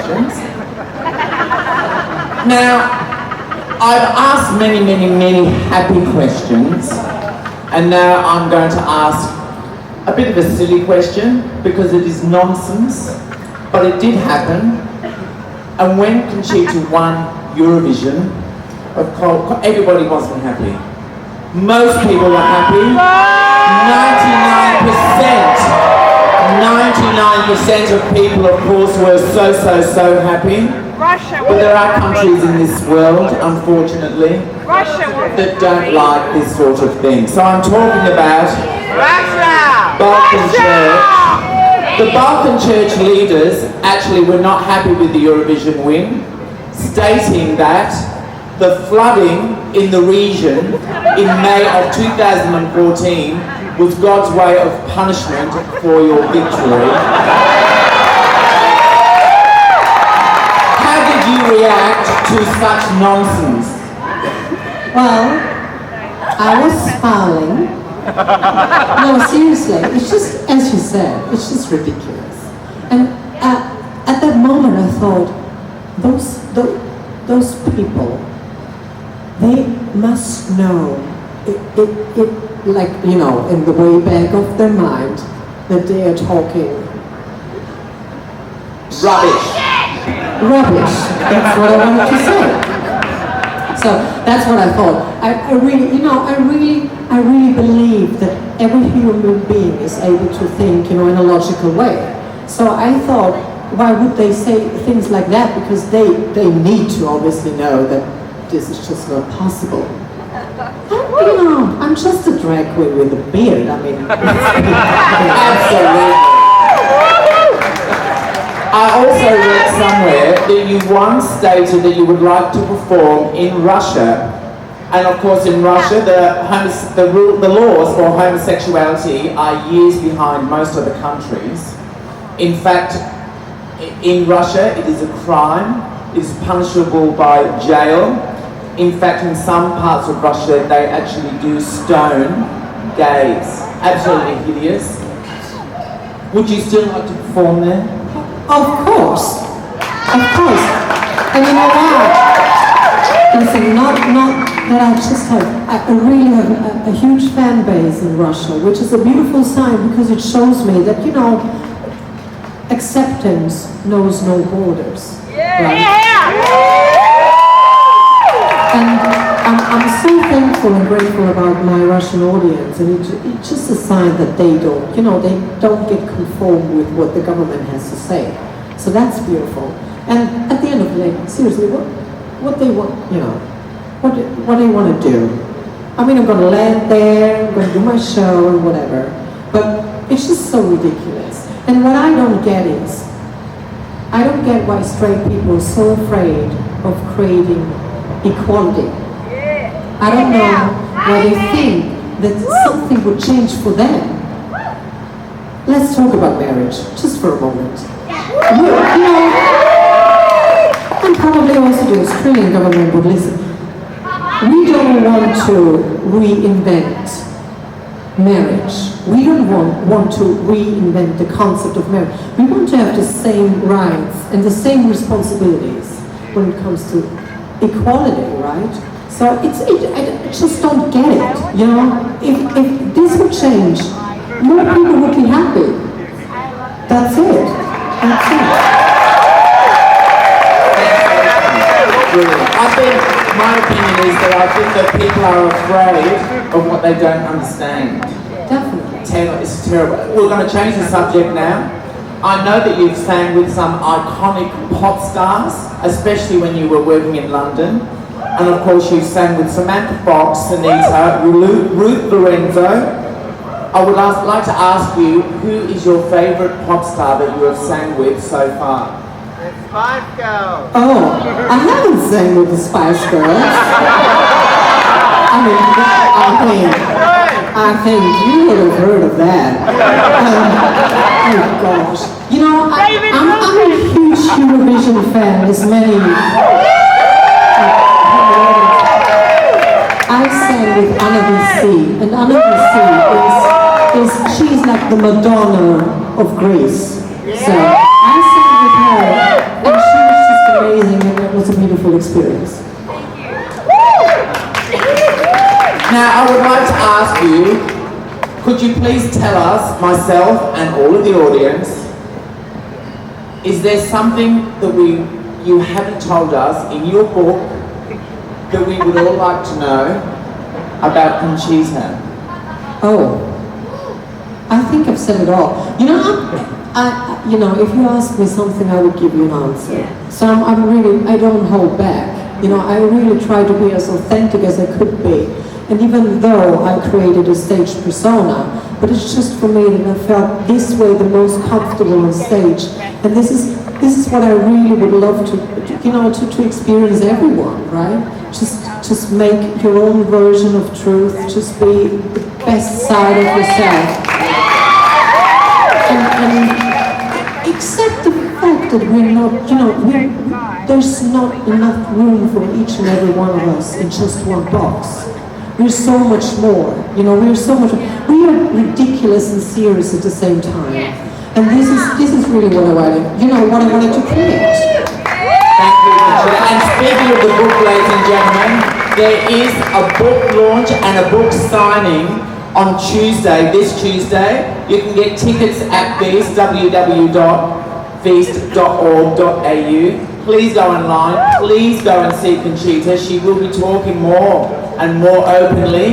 questions. Now, I've asked many happy questions, and now I'm going to ask a bit of a silly question because it is nonsense, but it did happen. And when Conchita won Eurovision, of course, everybody wasn't happy. Most people were happy. 99% of people, of course, were so happy. But there are countries in this world, unfortunately, that don't like this sort of thing. So I'm talking about Balkan Church. The Balkan Church leaders actually were not happy with the Eurovision win, stating that the flooding in the region in May of 2014 was God's way of punishment for your victory. How did you react to such nonsense? Well, I was smiling. No, seriously, it's just, as you said, it's just ridiculous. And at that moment I thought, those people, they must know, like, you know, in the way back of their mind, that they are talking rubbish. That's what I wanted to say. So that's what I thought. I really believe that every human being is able to think, you know, in a logical way. So I thought, why would they say things like that? Because they need to obviously know that this is just not possible. You know, I'm just a drag queen with a beard. I mean, absolutely. I also read somewhere that you once stated that you would like to perform in Russia. And of course in Russia, the laws for homosexuality are years behind most other countries. In fact, in Russia it is a crime, it is punishable by jail. In fact, in some parts of Russia they actually do stone gays. Absolutely hideous. Would you still like to perform there? Of course. And you know what? Listen, not that I just have, I really have a huge fan base in Russia, which is a beautiful sign because it shows me that, you know, acceptance knows no borders. Right? And I'm so thankful and grateful about my Russian audience, and it's just a sign that they don't, you know, they don't get conformed with what the government has to say. So that's beautiful. And at the end of the day, seriously, what they want, you know, what do you want to do? I mean, I'm going to land there, I'm going to do my show and whatever, but it's just so ridiculous. And what I don't get is, I don't get why straight people are so afraid of creating equality. I don't know why they think that something would change for them. Let's talk about marriage, just for a moment. You know, and probably also the Australian government would listen. We don't want to reinvent marriage. We don't want to reinvent the concept of marriage. We want to have the same rights and the same responsibilities when it comes to equality, right? So I just don't get it, you know? If this would change, more people would be happy. That's it. That's it. I think, my opinion is that I think that people are afraid of what they don't understand. Definitely. It's terrible. We're going to change the subject now. I know that you've sang with some iconic pop stars, especially when you were working in London. And of course you sang with Samantha Fox, Anita, Ruth Lorenzo. I would like to ask you, who is your favourite pop star that you have sang with so far? The Spice Girls. Oh, I haven't sang with the Spice Girls. I think you would have heard of that. Oh gosh. You know, I'm a huge Eurovision fan, as many. I sang with Anna VC, and Anna VC she's like the Madonna of Greece. So I sang with her, and she experience. Now, I would like to ask you, could you please tell us, myself and all of the audience, is there something that you haven't told us in your book that we would all like to know about Conchita? Oh, I think I've said it all. You know, you know, if you ask me something, I would give you an answer. So I don't hold back. You know, I really try to be as authentic as I could be. And even though I created a stage persona, but it's just for me that I felt this way the most comfortable on stage. And this is what I really would love to, you know, to experience everyone, right? Just make your own version of truth. Just be the best side of yourself. And accept the fact that we're not, you know, there's not enough room for each and every one of us in just one box. We're so much more, you know, we are ridiculous and serious at the same time. And this is really what I wanted, you know, what I wanted to create. Thank you, Conchita. And speaking of the book, ladies and gentlemen, there is a book launch and a book signing on Tuesday, this Tuesday. You can get tickets at Feast, www.feast.org.au. Please go online, please go and see Conchita. She will be talking more and more openly